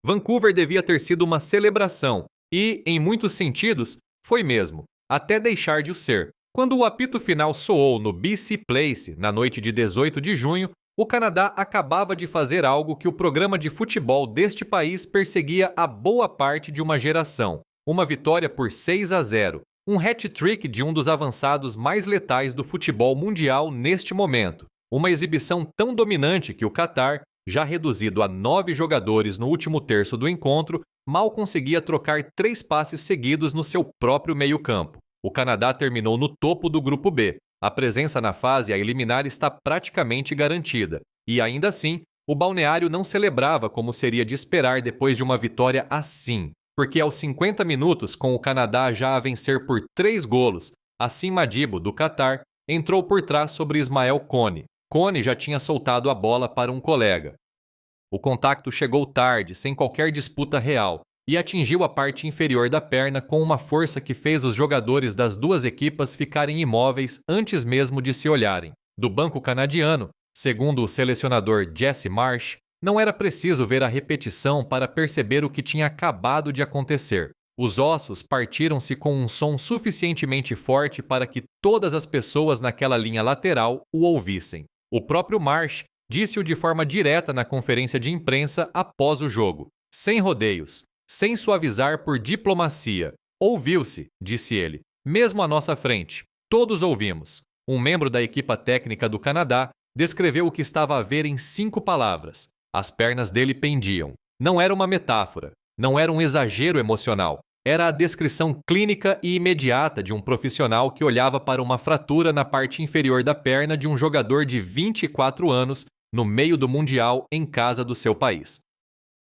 Vancouver devia ter sido uma celebração, e, em muitos sentidos, foi mesmo, até deixar de o ser. Quando o apito final soou no BC Place, na noite de 18 de junho, o Canadá acabava de fazer algo que o programa de futebol deste país perseguia há boa parte de uma geração: uma vitória por 6-0, um hat-trick de um dos avançados mais letais do futebol mundial neste momento. Uma exibição tão dominante que o Catar, já reduzido a 9 jogadores no último terço do encontro, mal conseguia trocar 3 passes seguidos no seu próprio meio-campo. O Canadá terminou no topo do grupo B. A presença na fase a eliminar está praticamente garantida. E ainda assim, o balneário não celebrava como seria de esperar depois de uma vitória assim. Porque aos 50 minutos, com o Canadá já a vencer por 3 golos, Assim Madibo, do Catar, entrou por trás sobre Ismael Kone. Kone já tinha soltado a bola para um colega. O contacto chegou tarde, sem qualquer disputa real, e atingiu a parte inferior da perna com uma força que fez os jogadores das duas equipas ficarem imóveis antes mesmo de se olharem. Do banco canadiano, segundo o selecionador Jesse Marsh, não era preciso ver a repetição para perceber o que tinha acabado de acontecer. Os ossos partiram-se com um som suficientemente forte para que todas as pessoas naquela linha lateral o ouvissem. O próprio Marsh disse-o de forma direta na conferência de imprensa após o jogo, sem rodeios, sem suavizar por diplomacia. Ouviu-se, disse ele, mesmo à nossa frente. Todos ouvimos. Um membro da equipa técnica do Canadá descreveu o que estava a ver em 5 palavras. As pernas dele pendiam. Não era uma metáfora, não era um exagero emocional. Era a descrição clínica e imediata de um profissional que olhava para uma fratura na parte inferior da perna de um jogador de 24 anos no meio do Mundial em casa do seu país.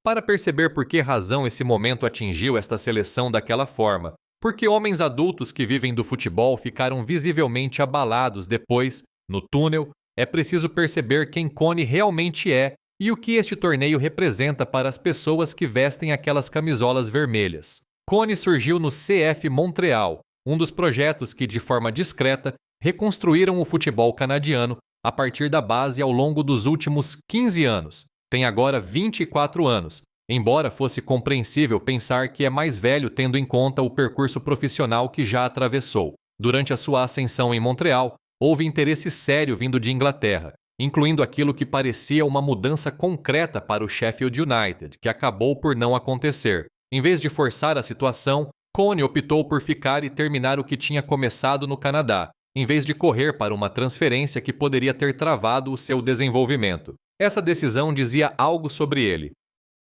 Para perceber por que razão esse momento atingiu esta seleção daquela forma, porque homens adultos que vivem do futebol ficaram visivelmente abalados depois, no túnel, é preciso perceber quem Kone realmente é e o que este torneio representa para as pessoas que vestem aquelas camisolas vermelhas. Kone surgiu no CF Montreal, um dos projetos que, de forma discreta, reconstruíram o futebol canadiano a partir da base ao longo dos últimos 15 anos. Tem agora 24 anos, embora fosse compreensível pensar que é mais velho tendo em conta o percurso profissional que já atravessou. Durante a sua ascensão em Montreal, houve interesse sério vindo de Inglaterra, incluindo aquilo que parecia uma mudança concreta para o Sheffield United, que acabou por não acontecer. Em vez de forçar a situação, Kone optou por ficar e terminar o que tinha começado no Canadá, em vez de correr para uma transferência que poderia ter travado o seu desenvolvimento. Essa decisão dizia algo sobre ele.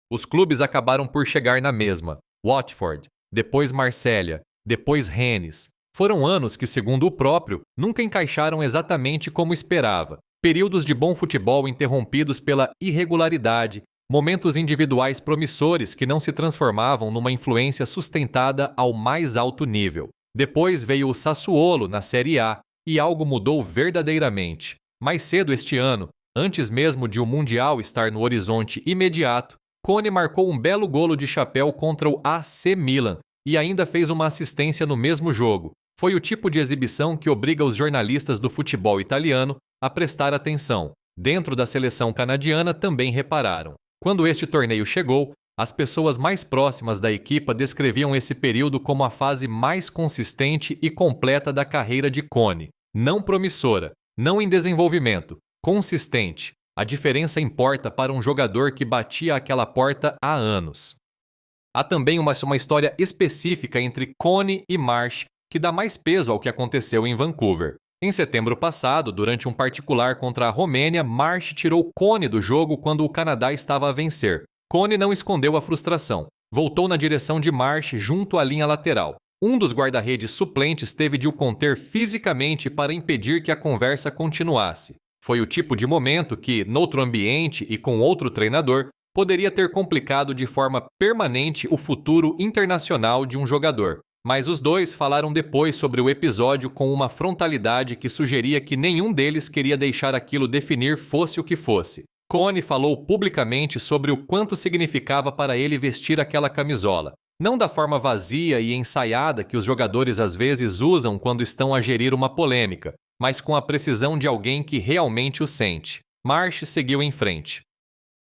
Os clubes acabaram por chegar na mesma. Watford, depois Marsella, depois Rennes. Foram anos que, segundo o próprio, nunca encaixaram exatamente como esperava. Períodos de bom futebol interrompidos pela irregularidade, momentos individuais promissores que não se transformavam numa influência sustentada ao mais alto nível. Depois veio o Sassuolo na Série A e algo mudou verdadeiramente. Mais cedo este ano, antes mesmo de o Mundial estar no horizonte imediato, Kone marcou um belo golo de chapéu contra o AC Milan e ainda fez uma assistência no mesmo jogo. Foi o tipo de exibição que obriga os jornalistas do futebol italiano a prestar atenção. Dentro da seleção canadiana também repararam. Quando este torneio chegou, as pessoas mais próximas da equipa descreviam esse período como a fase mais consistente e completa da carreira de Kone. Não promissora, não em desenvolvimento, consistente. A diferença importa para um jogador que batia aquela porta há anos. Há também uma história específica entre Kone e Marsh que dá mais peso ao que aconteceu em Vancouver. Em setembro passado, durante um particular contra a Romênia, Marsh tirou Kone do jogo quando o Canadá estava a vencer. Kone não escondeu a frustração. Voltou na direção de Marsh junto à linha lateral. Um dos guarda-redes suplentes teve de o conter fisicamente para impedir que a conversa continuasse. Foi o tipo de momento que, noutro ambiente e com outro treinador, poderia ter complicado de forma permanente o futuro internacional de um jogador. Mas os dois falaram depois sobre o episódio com uma frontalidade que sugeria que nenhum deles queria deixar aquilo definir fosse o que fosse. Kone falou publicamente sobre o quanto significava para ele vestir aquela camisola. Não da forma vazia e ensaiada que os jogadores às vezes usam quando estão a gerir uma polêmica, mas com a precisão de alguém que realmente o sente. Marsh seguiu em frente.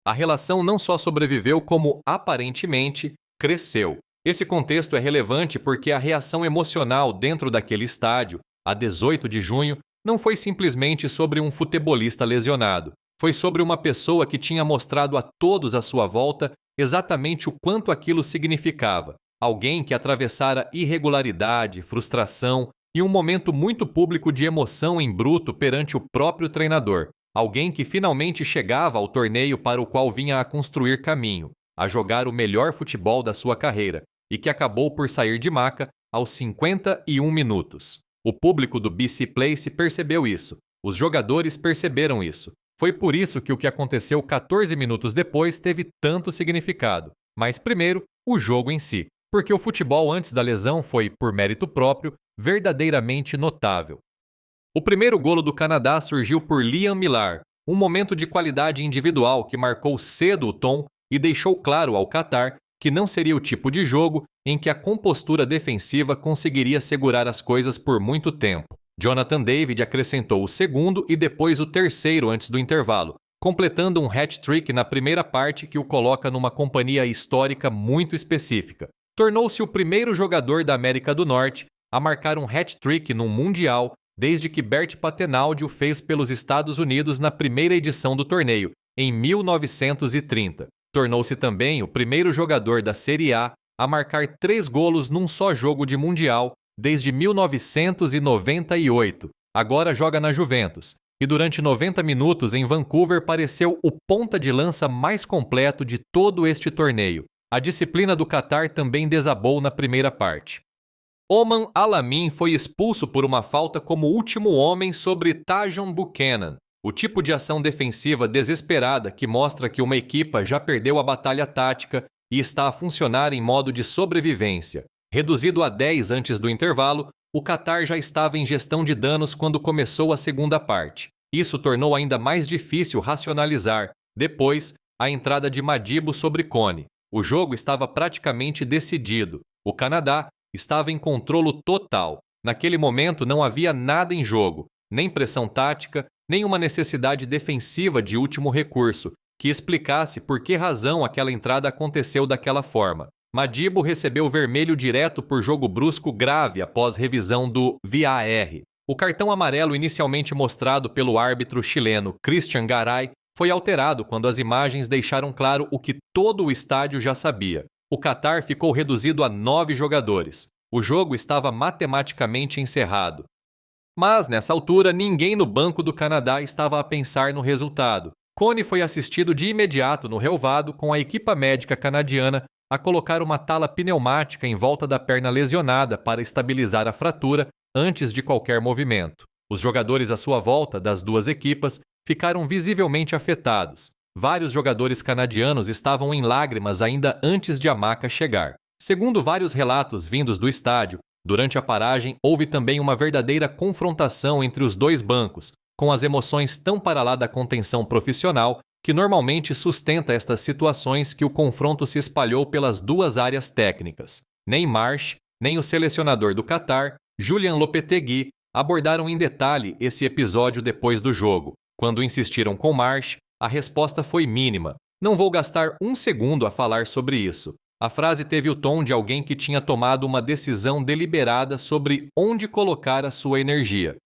A relação não só sobreviveu, como aparentemente cresceu. Esse contexto é relevante porque a reação emocional dentro daquele estádio, a 18 de junho, não foi simplesmente sobre um futebolista lesionado. Foi sobre uma pessoa que tinha mostrado a todos à sua volta exatamente o quanto aquilo significava. Alguém que atravessara irregularidade, frustração e um momento muito público de emoção em bruto perante o próprio treinador. Alguém que finalmente chegava ao torneio para o qual vinha a construir caminho, a jogar o melhor futebol da sua carreira, e que acabou por sair de maca aos 51 minutos. O público do BC Place percebeu isso. Os jogadores perceberam isso. Foi por isso que o que aconteceu 14 minutos depois teve tanto significado. Mas primeiro, o jogo em si. Porque o futebol antes da lesão foi, por mérito próprio, verdadeiramente notável. O primeiro golo do Canadá surgiu por Liam Millar, um momento de qualidade individual que marcou cedo o tom e deixou claro ao Catar que não seria o tipo de jogo em que a compostura defensiva conseguiria segurar as coisas por muito tempo. Jonathan David acrescentou o segundo e depois o terceiro antes do intervalo, completando um hat-trick na primeira parte que o coloca numa companhia histórica muito específica. Tornou-se o primeiro jogador da América do Norte a marcar um hat-trick num Mundial desde que Bert Patenaude o fez pelos Estados Unidos na primeira edição do torneio, em 1930. Tornou-se também o primeiro jogador da Série A a marcar 3 golos num só jogo de Mundial desde 1998. Agora joga na Juventus. E durante 90 minutos em Vancouver pareceu o ponta de lança mais completo de todo este torneio. A disciplina do Catar também desabou na primeira parte. Oman Al-Amin foi expulso por uma falta como último homem sobre Tajon Buchanan, o tipo de ação defensiva desesperada que mostra que uma equipa já perdeu a batalha tática e está a funcionar em modo de sobrevivência. Reduzido a 10 antes do intervalo, o Catar já estava em gestão de danos quando começou a segunda parte. Isso tornou ainda mais difícil racionalizar, depois, a entrada de Madibo sobre Cone. O jogo estava praticamente decidido. O Canadá estava em controle total. Naquele momento não havia nada em jogo, nem pressão tática, nem uma necessidade defensiva de último recurso, que explicasse por que razão aquela entrada aconteceu daquela forma. Madibo recebeu vermelho direto por jogo brusco grave após revisão do VAR. O cartão amarelo inicialmente mostrado pelo árbitro chileno Christian Garay foi alterado quando as imagens deixaram claro o que todo o estádio já sabia. O Catar ficou reduzido a 9 jogadores. O jogo estava matematicamente encerrado. Mas, nessa altura, ninguém no banco do Canadá estava a pensar no resultado. Cone foi assistido de imediato no relvado com a equipa médica canadiana a colocar uma tala pneumática em volta da perna lesionada para estabilizar a fratura antes de qualquer movimento. Os jogadores à sua volta das duas equipas ficaram visivelmente afetados. Vários jogadores canadianos estavam em lágrimas ainda antes de a maca chegar. Segundo vários relatos vindos do estádio, durante a paragem houve também uma verdadeira confrontação entre os dois bancos, com as emoções tão para lá da contenção profissional que normalmente sustenta estas situações que o confronto se espalhou pelas duas áreas técnicas. Nem Marsh, nem o selecionador do Catar, Julien Lopetegui, abordaram em detalhe esse episódio depois do jogo. Quando insistiram com Marsh, a resposta foi mínima. Não vou gastar um segundo a falar sobre isso. A frase teve o tom de alguém que tinha tomado uma decisão deliberada sobre onde colocar a sua energia.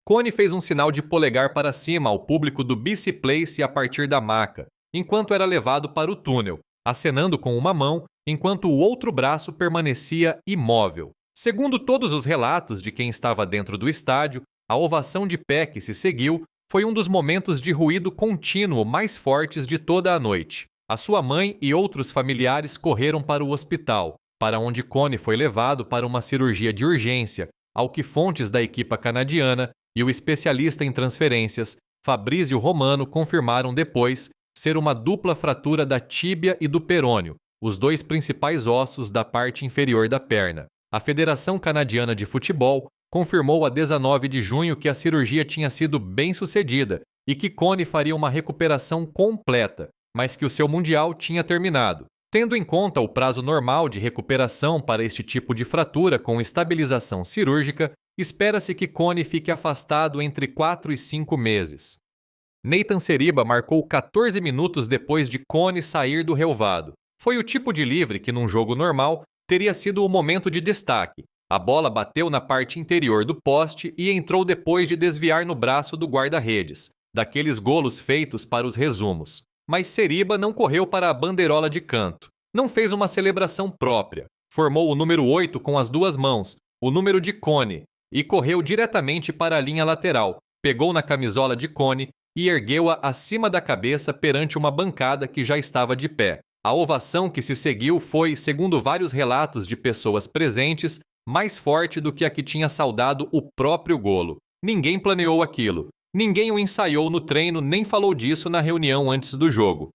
Cone fez um sinal de polegar para cima ao público do BC Place a partir da maca, enquanto era levado para o túnel, acenando com uma mão, enquanto o outro braço permanecia imóvel. Segundo todos os relatos de quem estava dentro do estádio, a ovação de pé que se seguiu foi um dos momentos de ruído contínuo mais fortes de toda a noite. A sua mãe e outros familiares correram para o hospital, para onde Cone foi levado para uma cirurgia de urgência, ao que fontes da equipa canadiana e o especialista em transferências, Fabrício Romano, confirmaram depois ser uma dupla fratura da tíbia e do perônio, os dois principais ossos da parte inferior da perna. A Federação Canadiana de Futebol confirmou a 19 de junho que a cirurgia tinha sido bem-sucedida e que Cone faria uma recuperação completa, mas que o seu Mundial tinha terminado. Tendo em conta o prazo normal de recuperação para este tipo de fratura com estabilização cirúrgica, espera-se que Cone fique afastado entre 4 e 5 meses. Nathan Seriba marcou 14 minutos depois de Cone sair do relvado. Foi o tipo de livre que, num jogo normal, teria sido o momento de destaque. A bola bateu na parte interior do poste e entrou depois de desviar no braço do guarda-redes, daqueles golos feitos para os resumos. Mas Seriba não correu para a bandeirola de canto. Não fez uma celebração própria. Formou o número 8 com as duas mãos, o número de Cone, e correu diretamente para a linha lateral, pegou na camisola de Cone e ergueu-a acima da cabeça perante uma bancada que já estava de pé. A ovação que se seguiu foi, segundo vários relatos de pessoas presentes, mais forte do que a que tinha saudado o próprio golo. Ninguém planeou aquilo. Ninguém o ensaiou no treino nem falou disso na reunião antes do jogo.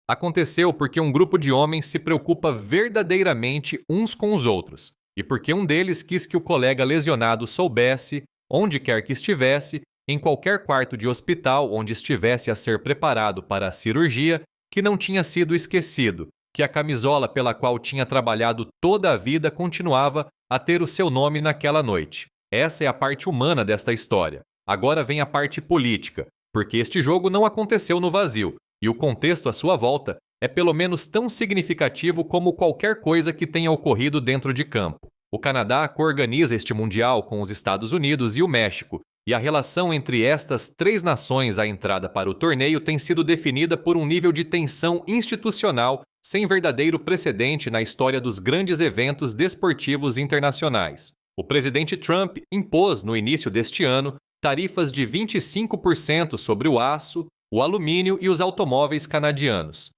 Aconteceu porque um grupo de homens se preocupa verdadeiramente uns com os outros, e porque um deles quis que o colega lesionado soubesse, onde quer que estivesse, em qualquer quarto de hospital onde estivesse a ser preparado para a cirurgia, que não tinha sido esquecido, que a camisola pela qual tinha trabalhado toda a vida continuava a ter o seu nome naquela noite. Essa é a parte humana desta história. Agora vem a parte política, porque este jogo não aconteceu no vazio, e o contexto à sua volta é pelo menos tão significativo como qualquer coisa que tenha ocorrido dentro de campo. O Canadá coorganiza este Mundial com os Estados Unidos e o México, e a relação entre estas três nações à entrada para o torneio tem sido definida por um nível de tensão institucional sem verdadeiro precedente na história dos grandes eventos desportivos internacionais. O presidente Trump impôs, no início deste ano, tarifas de 25% sobre o aço, o alumínio e os automóveis canadianos.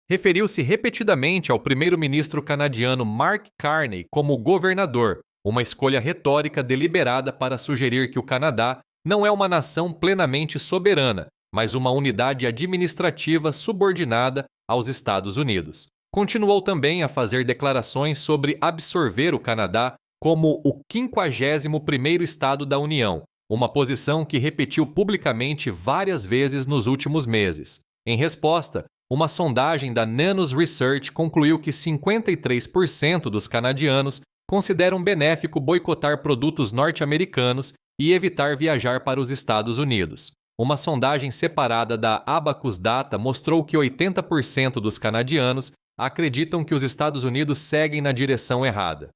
Referiu-se repetidamente ao primeiro-ministro canadiano Mark Carney como governador, uma escolha retórica deliberada para sugerir que o Canadá não é uma nação plenamente soberana, mas uma unidade administrativa subordinada aos Estados Unidos. Continuou também a fazer declarações sobre absorver o Canadá como o 51º estado da União, uma posição que repetiu publicamente várias vezes nos últimos meses. Em resposta, uma sondagem da Nanos Research concluiu que 53% dos canadianos consideram benéfico boicotar produtos norte-americanos e evitar viajar para os Estados Unidos. Uma sondagem separada da Abacus Data mostrou que 80% dos canadianos acreditam que os Estados Unidos seguem na direção errada.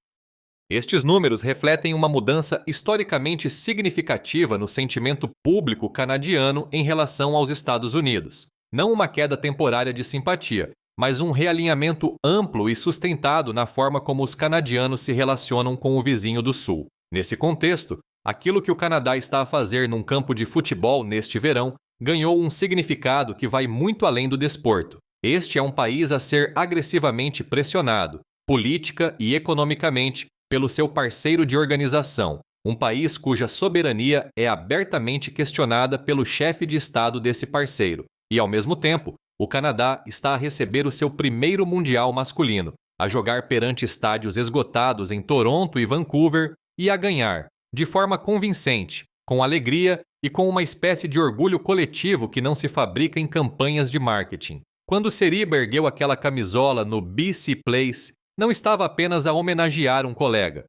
Estes números refletem uma mudança historicamente significativa no sentimento público canadiano em relação aos Estados Unidos. Não uma queda temporária de simpatia, mas um realinhamento amplo e sustentado na forma como os canadianos se relacionam com o vizinho do Sul. Nesse contexto, aquilo que o Canadá está a fazer num campo de futebol neste verão ganhou um significado que vai muito além do desporto. Este é um país a ser agressivamente pressionado, política e economicamente, pelo seu parceiro de organização, um país cuja soberania é abertamente questionada pelo chefe de Estado desse parceiro. E, ao mesmo tempo, o Canadá está a receber o seu primeiro Mundial masculino, a jogar perante estádios esgotados em Toronto e Vancouver e a ganhar, de forma convincente, com alegria e com uma espécie de orgulho coletivo que não se fabrica em campanhas de marketing. Quando Seriba ergueu aquela camisola no BC Place, não estava apenas a homenagear um colega.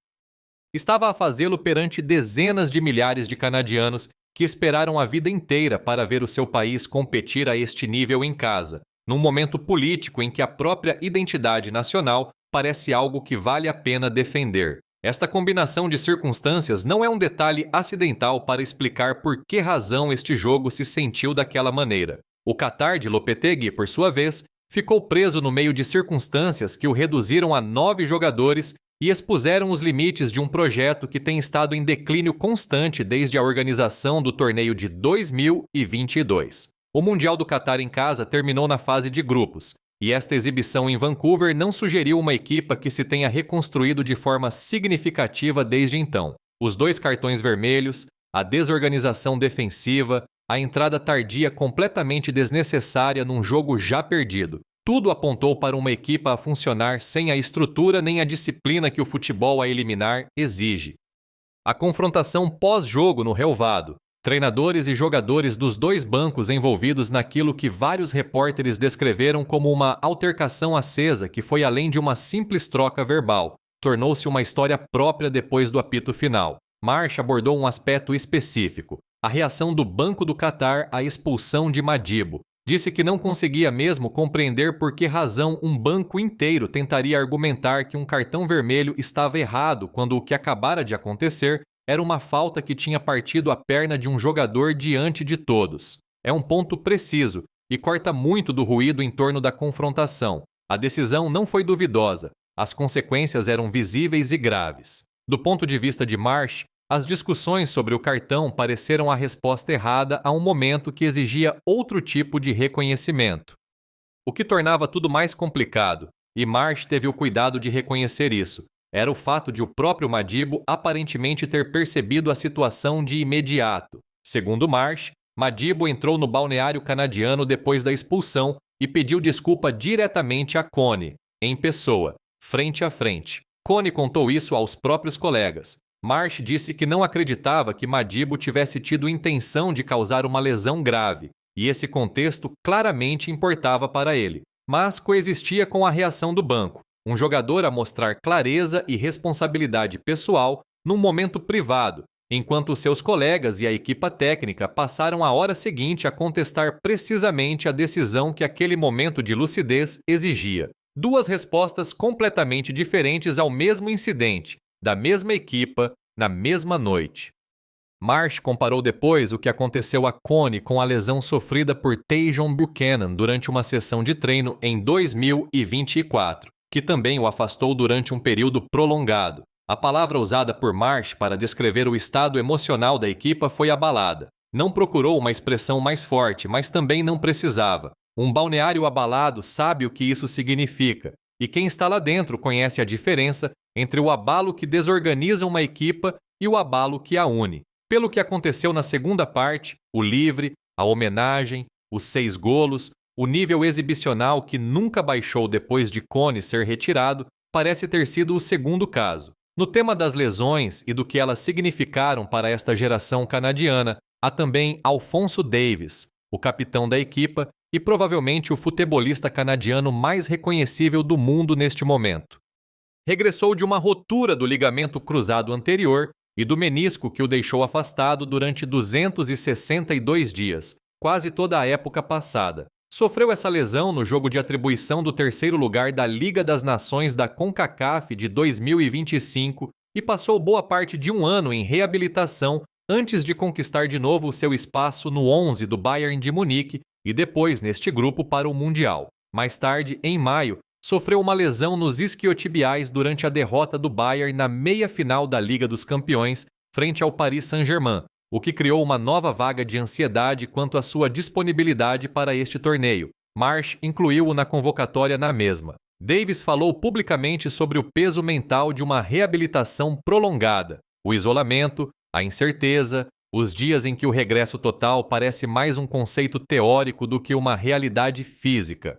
Estava a fazê-lo perante dezenas de milhares de canadianos que esperaram a vida inteira para ver o seu país competir a este nível em casa, num momento político em que a própria identidade nacional parece algo que vale a pena defender. Esta combinação de circunstâncias não é um detalhe acidental para explicar por que razão este jogo se sentiu daquela maneira. O Qatar de Lopetegui, por sua vez, ficou preso no meio de circunstâncias que o reduziram a 9 jogadores e expuseram os limites de um projeto que tem estado em declínio constante desde a organização do torneio de 2022. O Mundial do Qatar em casa terminou na fase de grupos, e esta exibição em Vancouver não sugeriu uma equipa que se tenha reconstruído de forma significativa desde então. Os 2 cartões vermelhos, a desorganização defensiva, a entrada tardia completamente desnecessária num jogo já perdido. Tudo apontou para uma equipa a funcionar sem a estrutura nem a disciplina que o futebol a eliminar exige. A confrontação pós-jogo no relvado, treinadores e jogadores dos 2 bancos envolvidos naquilo que vários repórteres descreveram como uma altercação acesa que foi além de uma simples troca verbal, tornou-se uma história própria depois do apito final. Marsh abordou um aspecto específico, A reação do Banco do Catar à expulsão de Madibo. Disse que não conseguia mesmo compreender por que razão um banco inteiro tentaria argumentar que um cartão vermelho estava errado quando o que acabara de acontecer era uma falta que tinha partido a perna de um jogador diante de todos. É um ponto preciso e corta muito do ruído em torno da confrontação. A decisão não foi duvidosa, as consequências eram visíveis e graves. Do ponto de vista de Marsh, as discussões sobre o cartão pareceram a resposta errada a um momento que exigia outro tipo de reconhecimento. O que tornava tudo mais complicado, e Marsh teve o cuidado de reconhecer isso, era o fato de o próprio Madibo aparentemente ter percebido a situação de imediato. Segundo Marsh, Madibo entrou no balneário canadiano depois da expulsão e pediu desculpa diretamente a Connie, em pessoa, frente a frente. Connie contou isso aos próprios colegas. Marsh disse que não acreditava que Madibo tivesse tido intenção de causar uma lesão grave, e esse contexto claramente importava para ele, mas coexistia com a reação do banco, um jogador a mostrar clareza e responsabilidade pessoal num momento privado, enquanto seus colegas e a equipa técnica passaram a hora seguinte a contestar precisamente a decisão que aquele momento de lucidez exigia. Duas respostas completamente diferentes ao mesmo incidente, da mesma equipa, na mesma noite. Marsh comparou depois o que aconteceu a Connie com a lesão sofrida por Tajon Buchanan durante uma sessão de treino em 2024, que também o afastou durante um período prolongado. A palavra usada por Marsh para descrever o estado emocional da equipa foi abalada. Não procurou uma expressão mais forte, mas também não precisava. Um balneário abalado sabe o que isso significa, e quem está lá dentro conhece a diferença entre o abalo que desorganiza uma equipa e o abalo que a une. Pelo que aconteceu na segunda parte, o livre, a homenagem, os 6 golos, o nível exibicional que nunca baixou depois de Connie ser retirado, parece ter sido o segundo caso. No tema das lesões e do que elas significaram para esta geração canadiana, há também Alphonso Davies, o capitão da equipa e provavelmente o futebolista canadiano mais reconhecível do mundo neste momento. Regressou de uma rotura do ligamento cruzado anterior e do menisco que o deixou afastado durante 262 dias, quase toda a época passada. Sofreu essa lesão no jogo de atribuição do terceiro lugar da Liga das Nações da CONCACAF de 2025 e passou boa parte de um ano em reabilitação antes de conquistar de novo o seu espaço no 11 do Bayern de Munique e depois neste grupo para o Mundial. Mais tarde, em maio, sofreu uma lesão nos isquiotibiais durante a derrota do Bayern na meia-final da Liga dos Campeões frente ao Paris Saint-Germain, o que criou uma nova vaga de ansiedade quanto à sua disponibilidade para este torneio. Marsh incluiu-o na convocatória na mesma. Davies falou publicamente sobre o peso mental de uma reabilitação prolongada, o isolamento, a incerteza, os dias em que o regresso total parece mais um conceito teórico do que uma realidade física.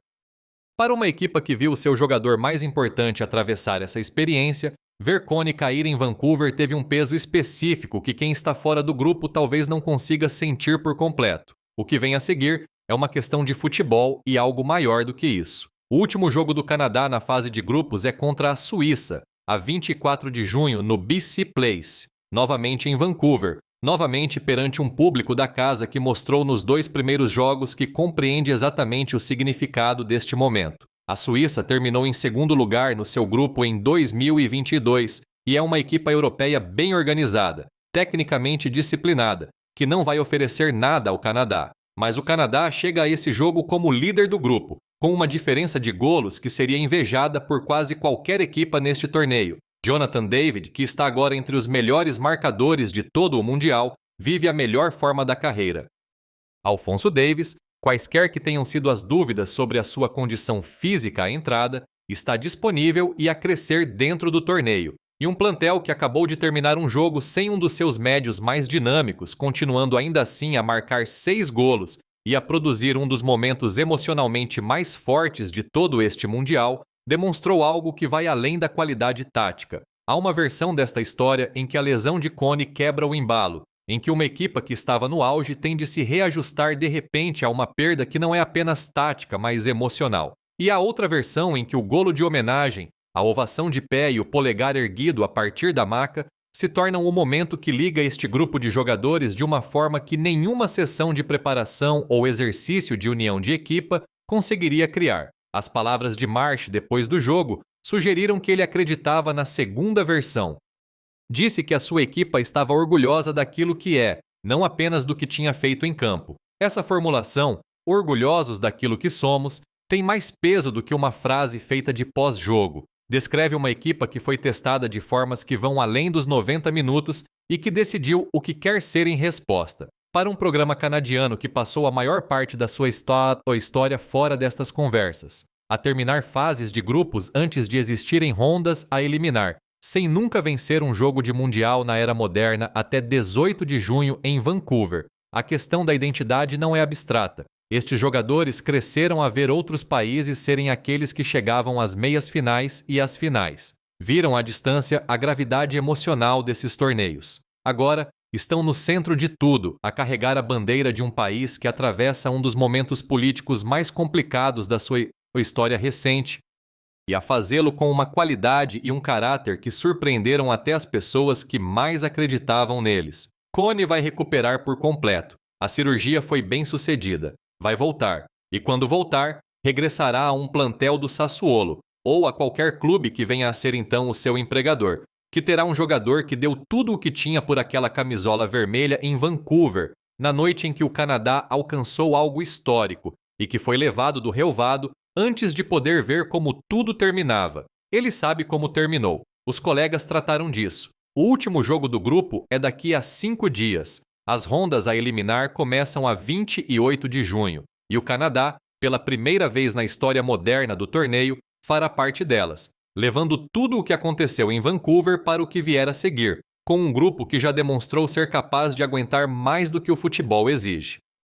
Para uma equipa que viu seu jogador mais importante atravessar essa experiência, ver Connie cair em Vancouver teve um peso específico que quem está fora do grupo talvez não consiga sentir por completo. O que vem a seguir é uma questão de futebol e algo maior do que isso. O último jogo do Canadá na fase de grupos é contra a Suíça, a 24 de junho no BC Place, novamente em Vancouver, novamente perante um público da casa que mostrou nos 2 primeiros jogos que compreende exatamente o significado deste momento. A Suíça terminou em segundo lugar no seu grupo em 2022 e é uma equipa europeia bem organizada, tecnicamente disciplinada, que não vai oferecer nada ao Canadá. Mas o Canadá chega a esse jogo como líder do grupo, com uma diferença de golos que seria invejada por quase qualquer equipa neste torneio. Jonathan David, que está agora entre os melhores marcadores de todo o Mundial, vive a melhor forma da carreira. Alphonso Davies, quaisquer que tenham sido as dúvidas sobre a sua condição física à entrada, está disponível e a crescer dentro do torneio. E um plantel que acabou de terminar um jogo sem um dos seus médios mais dinâmicos, continuando ainda assim a marcar 6 golos e a produzir um dos momentos emocionalmente mais fortes de todo este Mundial, demonstrou algo que vai além da qualidade tática. Há uma versão desta história em que a lesão de Connie quebra o embalo, em que uma equipa que estava no auge tem de se reajustar de repente a uma perda que não é apenas tática, mas emocional. E há outra versão em que o golo de homenagem, a ovação de pé e o polegar erguido a partir da maca se tornam o momento que liga este grupo de jogadores de uma forma que nenhuma sessão de preparação ou exercício de união de equipa conseguiria criar. As palavras de Marsh depois do jogo sugeriram que ele acreditava na segunda versão. Disse que a sua equipa estava orgulhosa daquilo que é, não apenas do que tinha feito em campo. Essa formulação, orgulhosos daquilo que somos, tem mais peso do que uma frase feita de pós-jogo. Descreve uma equipa que foi testada de formas que vão além dos 90 minutos e que decidiu o que quer ser em resposta. Para um programa canadiano que passou a maior parte da sua história fora destas conversas, a terminar fases de grupos antes de existirem rondas a eliminar, sem nunca vencer um jogo de mundial na era moderna até 18 de junho em Vancouver. A questão da identidade não é abstrata. Estes jogadores cresceram a ver outros países serem aqueles que chegavam às meias finais e às finais. Viram à distância a gravidade emocional desses torneios. Agora, estão no centro de tudo, a carregar a bandeira de um país que atravessa um dos momentos políticos mais complicados da sua história recente e a fazê-lo com uma qualidade e um caráter que surpreenderam até as pessoas que mais acreditavam neles. Cone vai recuperar por completo. A cirurgia foi bem sucedida. Vai voltar, e quando voltar, regressará a um plantel do Sassuolo, ou a qualquer clube que venha a ser então o seu empregador, que terá um jogador que deu tudo o que tinha por aquela camisola vermelha em Vancouver, na noite em que o Canadá alcançou algo histórico, e que foi levado do relvado antes de poder ver como tudo terminava. Ele sabe como terminou. Os colegas trataram disso. O último jogo do grupo é daqui a 5 dias. As rondas a eliminar começam a 28 de junho, e o Canadá, pela primeira vez na história moderna do torneio, fará parte delas, levando tudo o que aconteceu em Vancouver para o que vier a seguir, com um grupo que já demonstrou ser capaz de aguentar mais do que o futebol exige.